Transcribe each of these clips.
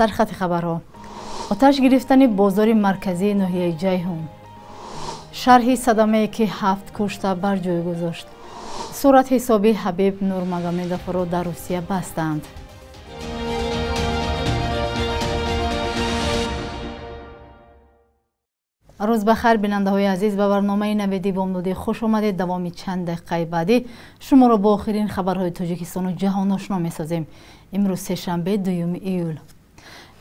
سرخط خبرها. آتش گرفتن بازار مرکزی ناحیه جیهون. شرح صدمه‌ای که 7 کشته بر جای گذاشت. صورت حسابی حبیب نورمگомедов را در روسیه بستند. روز بخیر بیننده های عزیز، به برنامه نویدی بامدادی خوش آمدید. دوامی چند دقیقه بعدی شما را با آخرین خبرهای تاجیکستان و جهان آشنا می‌سازیم. امروز سه‌شنبه 2 ایول.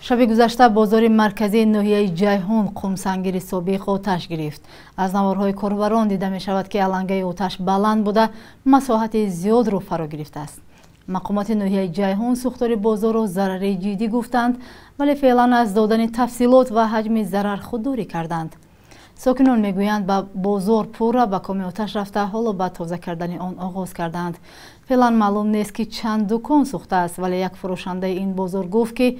شب گذشته بازار مرکزی ناحیه جیهون قمسنگیر سابق آتش گرفت. از نوارهای کاربران دیده می شود که علنگه آتش بلند بوده مساحت زیاد را فرا گرفته است. مقامات ناحیه جیهون سوختار بازار را ضرر جدی گفتند، ولی فعلا از دادن تفصیلات و حجم ضرر خودداری کردند. ساکنان میگویند به بازار پورا به کام آتش رفته، حالا به تازه کردن آن آغاز کردند. فعلا معلوم نیست که چند دکان سوخته است، ولی یک فروشنده این بازار گفت که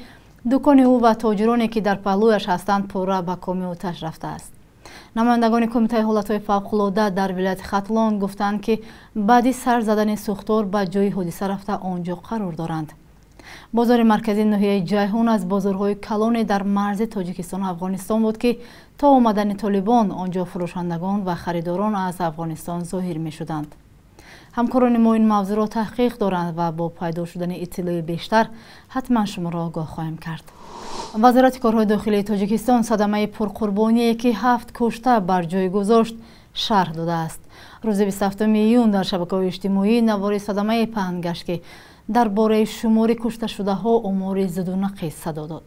دکان او و تاجرانی که در پهلویش هستند پورا به کام آتش رفته است. نمایندگان کمیته حالتهای فوق‌العاده در ولایت ختلان گفتند که بعد سر زدن سوختار به جای حادثه رفته آنجا قرار دارند. بازار مرکزی ناحیه جیهون از بازارهای کلان در مرز تاجیکستان و افغانستان بود که تا آمدن طالبان آنجا فروشندگان و خریداران از افغانستان ظاهر می شدند. همکاران ما این موضوع را تحقیق دارند و با پیدا شدن اطلاع بیشتر حتما شما را آگاه خواهیم کرد. وزارت کارهای داخلی تاجیکستان صدمه پرقربانی که 7 کشته بر جای گذاشت شرح داده است. روز 27 ایون در شبکه‌های اجتماعی نوار صدمه پهن گشت که درباره شمار کشته شده ها امور زد و نقیص صدا داد.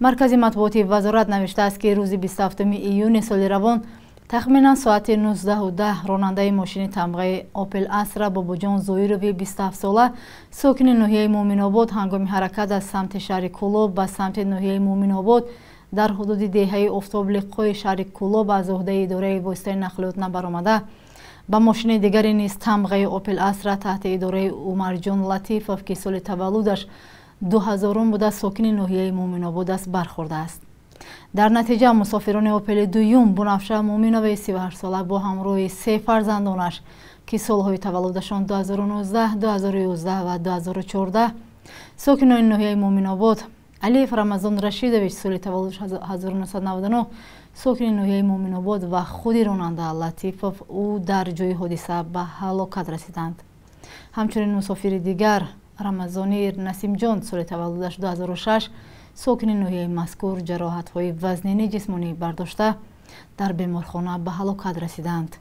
مرکز مطبوعاتی وزارت نوشته است که روز 27 ایون سال روان تخمینا ساعت 19:10 راننده ماشین تمغه آپل اسرا باباجان زویروی 27 ساله ساکن ناحیه مومن آباد هنگام حرکت از سمت شهر کولاب به سمت ناحیه مومن آباد در حدود دهه آفتاب لقای شهر کولاب از عهده اداره واسطه نقلیات نبرآمده با ماشین دیگری نیز تمغه آپل اسرا تحت اداره عمرجان لطیفов که سال تولدش 2000 بوده ساکن ناحیه مومن آباد است برخورده است. در نتیجه مسافران آپل دویم بنفشه مومنوف 38 ساله با همراه 3 فرزندانش که سالهای تولدشان 2019 2011 و 2014 ساکنان ناحیه مومن آباد علیف رمضان رشیدویچ سال تولدش 1999 ساکن ناحیه مومن آباد و خود راننده لطیفов او در جای حادثه به هلاکت رسیدند. همچنین مسافر دیگر رمضانی نسیم جان سال تولدش 2006 ساکن ناحیه مذکور جراحت‌های وزنی جسمانی برداشته در بیمارخانه به هلاکت رسیدند.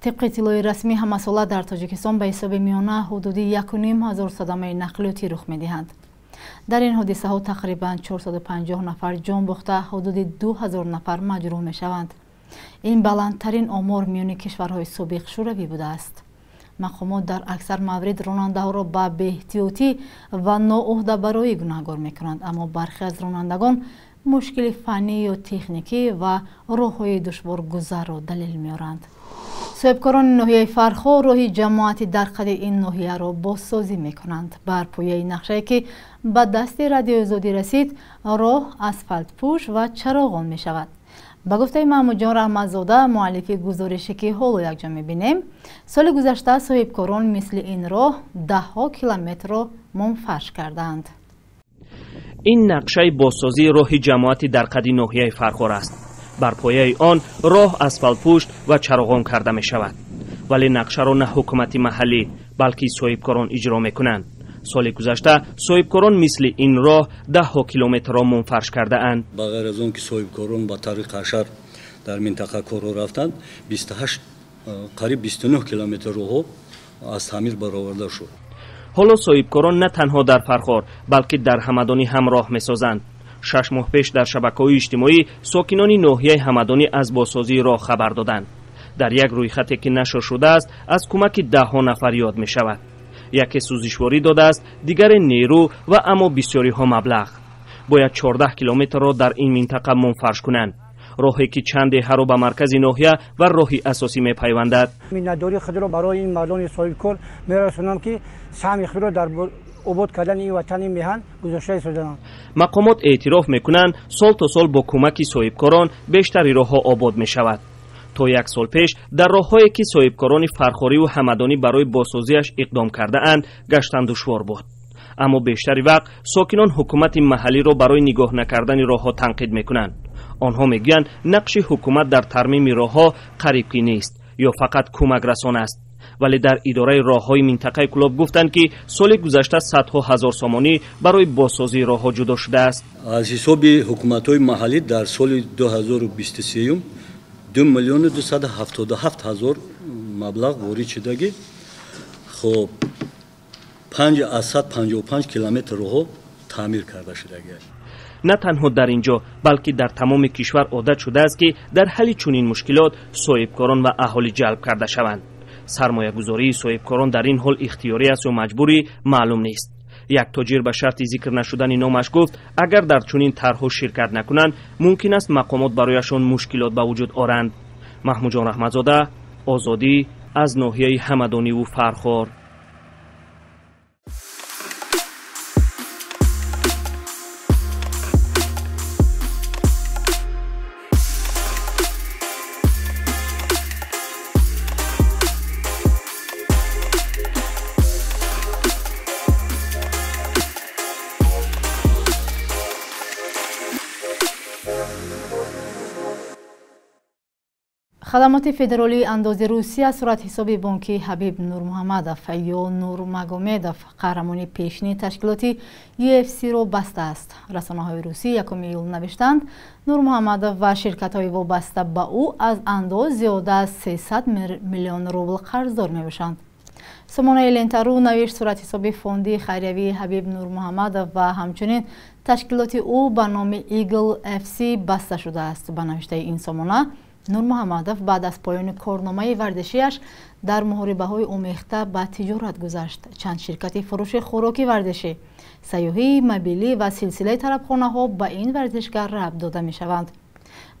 طبق اطلاع رسمی همساله در تاجیکستان به حساب میانه حدود 1,500 صدمه نقلیاتی رخ می‌دهند. در این حادثه ها تقریباً 450 نفر جان باخته، حدود 2000 نفر مجروح می‌شوند. این بلندترین آمار میان کشورهای سابق شوروی بوده است. مقامات در اکثر موارد راننده ها را به بی‌احتیاطی و ناعهده برای گناهکار میکنند، اما برخی از رانندگان مشکل فنی یا تکنیکی و راههای دشوار گذر را دلیل میارند. صاحبکاران ناحیه فرخو راه جماعت در قد این ناحیه را بازسازی میکنند. بر پایه نقشه که به دست رادیو آزادی رسید، راه اسفالت پوش و چراغان می شود. با گفته محمود جان رحمتزاده مؤلف گزارشی که حالا یکجا می‌بینیم، سال گذشته صاحبکاران مثل این راه 10 کیلومتر را منفش کردند. این نقشه بازسازی راه جماعتی در قد ناحیه فرخور است. بر پایه آن راه اسفالت پوشت و چراغان کرده می شود. ولی نقشه را نه حکومت محلی بلکه صاحبکاران اجرا می‌کنند. سال گذشته صاحبکاران مثل این راه 10 کیلومتر را منفرش کرده اند. با غیر از اون که صاحبکاران با طریق حشر در منطقه کار رفتند، 28 قریب 29 کیلومتر راه از تعمیر برآورده شد. حالا صاحبکاران نه تنها در فرخار بلکه در همدانی هم راه می‌سازند. 6 ماه پیش در شبکه‌های اجتماعی ساکنان ناحیه همدانی از بازسازی راه خبر دادند. در یک رویخطی که نشر شده است از کمک 10 نفر یاد می شود. یکی سوزشواری داده است، دیگر نیرو و اما بسیاری ها مبلغ. باید 14 کیلومتر را در این منطقه منفرش کنند. راهی که چند دهه را به مرکز ناحیه و راهی اساسی می پیوندد. مینداری خود را برای این مردان صاحبکار میرسونم که سهم خود را در آباد کردن این وطن میهن گذاشته شدند. مقامات اعتراف میکنند سال تا سال با کمک صاحبکاران بیشتری راهها آباد می شود. تا 1 سال پیش در راههایی که صاحبکاران فرخاری و همدانی برای بازسازیش اقدام کرده اند گشتن دشوار بود. аммо бештари вақт сокинон ҳукумати маҳаллиро барои нигоҳ накардани роҳҳо танқид мекунанд. онҳо мегӯянд нақши ҳукумат дар тармими роҳҳо қариб ки нест ё фақат кӯмакрасон аст. вале дар идораи роҳҳои минтақаи Кӯлоб гуфтанд ки соли гузашта садҳо ҳазор сомонӣ барои бозсозии роҳҳо ҷудо шудааст. аз ҳисоби ҳукуматҳои маҳаллӣ дар соли 2023 2 миллион 277 ҳазор маблағ ворид шудагӣ, хоб 555 километр роҳҳо таъмир карда шудагӣ. на танҳо дар ин ҷо балки дар тамоми кишвар одат шудааст ки дар ҳалли чунин мушкилот соҳибкорон ва аҳолӣ ҷалб карда шаванд. сармоягузории соҳибкорон дар ин ҳол ихтиёрӣ аст ё маҷбурӣ маълум нест. як тоҷир ба шарти зикр нашудани номаш гуфт агар дар чунин тарҳҳо ширкат накунанд мумкин аст мақомот барояшон мушкилот ба вуҷуд оранд. маҳмуҷон раҳматзода, озодӣ, аз ноҳияи ҳамадониву фархор. хадамоти федералии андози русия суратҳисоби бонки ҳабиб нурмуҳаммадов ё нурмагомедов қаҳрамони пешини ташкилоти UFC-ро бастааст. расонаҳои русӣ 1 июл навиштанд нурмуҳаммадов ва ширкатҳои вобаста ба ӯ аз андоз зиёда аз 300 миллион рубл қарздор мебошанд. сомонаи лентару навишт суратҳисоби фонди хайриявии ҳабиб нурмуҳаммадов ва ҳамчунин ташкилоти ӯ ба номи Eagle FC баста шудааст. ба навиштаи ин сомона нурмуҳаммадов баъд аз поёни корномаи варзишиаш дар муҳорибаҳои омехта ба тиҷорат гузашт. чанд ширкати фурӯши хӯроки варзишӣ, сайёҳӣ, мобилӣ ва силсилаи тарабхонаҳо ба ин варзишгар рабт дода мешаванд.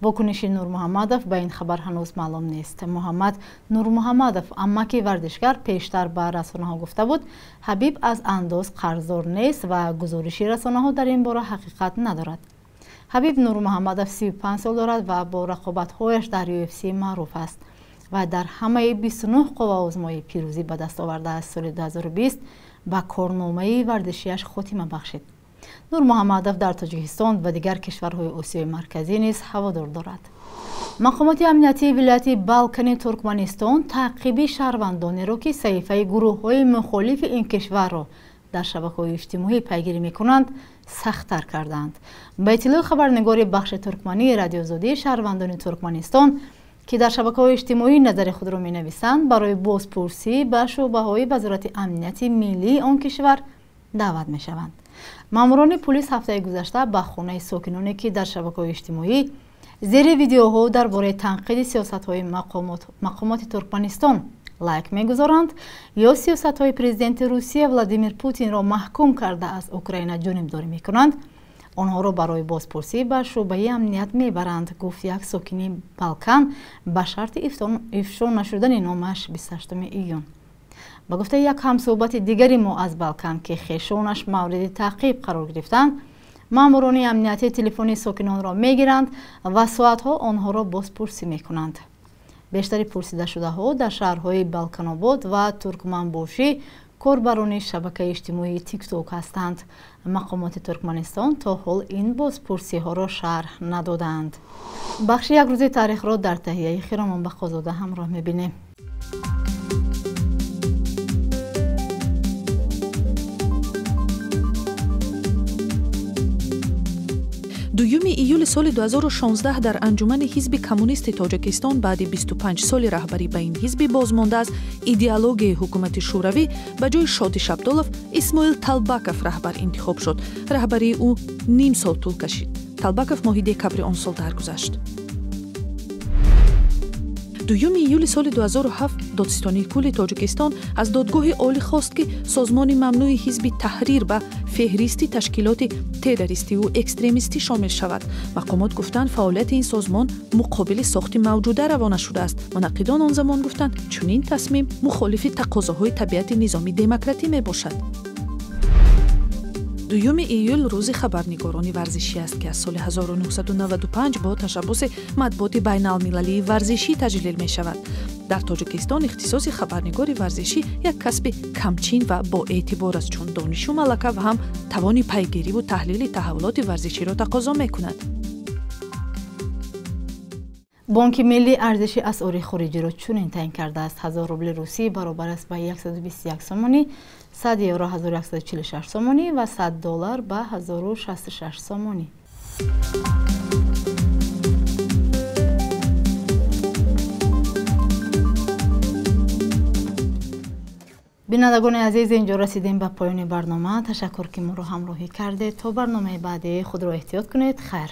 вокуниши нурмуҳаммадов ба ин хабар ҳанӯз маълум нест. муҳаммад нурмуҳаммадов, аммаки варзишгар, пештар ба расонаҳо гуфта буд ҳабиб аз андоз қарздор нест ва гузориши расонаҳо дар ин бора ҳақиқат надорад. ҳабиб нурмуҳаммадов 35 сол дорад ва бо рақобатҳояш дар UFC маъруф аст ва дар ҳамаи 29 қоваозмоӣ пирӯзӣ ба даст овардааст. соли 2020 ба корномаи варзишиаш хотима бахшид. нурмуҳаммадов дар тоҷикистон ва дигар кишварҳои осиёи марказӣ низ ҳаводор дорад. мақомоти амниятии вилояти Балкани Туркманистон таъқиби шаҳрвандонеро ки саҳифаи гурӯҳҳои мухолифи ин кишварро дар шабакаҳои иҷтимоӣ пайгирӣ мекунанд сахттар карданд. ба иттилои хабарнигори бахши туркмании радиозодии шаҳрвандони Туркманистон ки дар шабакаҳои иҷтимоӣ назари худро менависанд, барои бозпурсӣ ба шуъбаҳои вазорати амнияти миллии он кишвар даъват мешаванд. маъмурони пулис ҳафтаи гузашта ба хонаи сокиноне ки дар шабакаҳои иҷтимоӣ зери видеоҳо дар бораи танқиди сиёсатҳои мақомоти Туркманистон лайк мегузоранд ё сиёсатҳои президенти Русия Владимир Путинро маҳкум карда аз Украина ҷонибдорӣ мекунанд, онҳоро барои бозпурсӣ ба шуъбаи амният мебаранд, гуфт як сокини Балкан ба шарти ифшо нашудани номаш 28 июн. ба гуфтаи як ҳамсӯҳбати дигари мо аз Балкан ки хешонаш мавриди таъқиб қарор гирифтанд, маъмурони амнияти телефони сокинонро мегиранд ва соатҳо онҳоро бозпурсӣ мекунанд. бештари пурсидашудаҳо дар шаҳрҳои Балканобод ва Туркманбошӣ корбарони шабакаи иҷтимоии TikTok ҳастанд. мақомоти Туркманистон то ҳол ин бозпурсиҳоро шарҳ надоданд. бахши як рӯзи таърихро дар таҳияи Хиромон Бақозода ҳамроҳ мебинем. 2 июли соли 2016 дар анҷумани ҳизби коммунисти Тоҷикистон баъди 25 соли раҳбарӣ ба ин ҳизби бозмонда аз идеологияи ҳукумати шӯравӣ ба ҷои Шоти Шабдолов Исмоил Талбаков раҳбар интихоб шуд. раҳбарии ӯ ним сол тӯл кашид. Талбаков моҳи декабри он сол даргузашт. 2 июли соли 2007 додстонии кулли Тоҷикистон аз додгоҳи олӣ хост ки созмони мамнӯи ҳизби таҳрир ба феҳристи ташкилоти террористиву экстремистӣ шомил шавад. мақомот гуфтанд фаъолияти ин созмон муқобили сохти мавҷуда равона шудааст. мунаққидон он замон гуфтанд чунин тасмим мухолифи тақозоҳои табиати низоми демократӣ мебошад. 2 июл рӯзи хабарнигорони варзишӣ аст ки аз соли 1995 бо ташаббуси матбуоти байналмилалии варзишӣ таҷлил мешавад. дар тоҷикистон ихтисоси хабарнигори варзишӣ як касби камчин ва боэътибор аст, чун донишу малака ва ҳам тавони пайгириву таҳлили таҳввулоти варзиширо тақозо мекунад. бонки миллӣ арзиши асъори хориҷиро чунин таъин кардааст: 1000 рубли русӣ баробар аст ба 121 сомонӣ, 100 евро 1146 сомонӣ ва 100 доллар ба 1066 сомонӣ. бинандагони азиз, инҷо расидем ба поёни барнома. ташаккур ки моро ҳамроҳӣ кардед. то барномаи баъдӣ худро эҳтиёт кунед. хайр.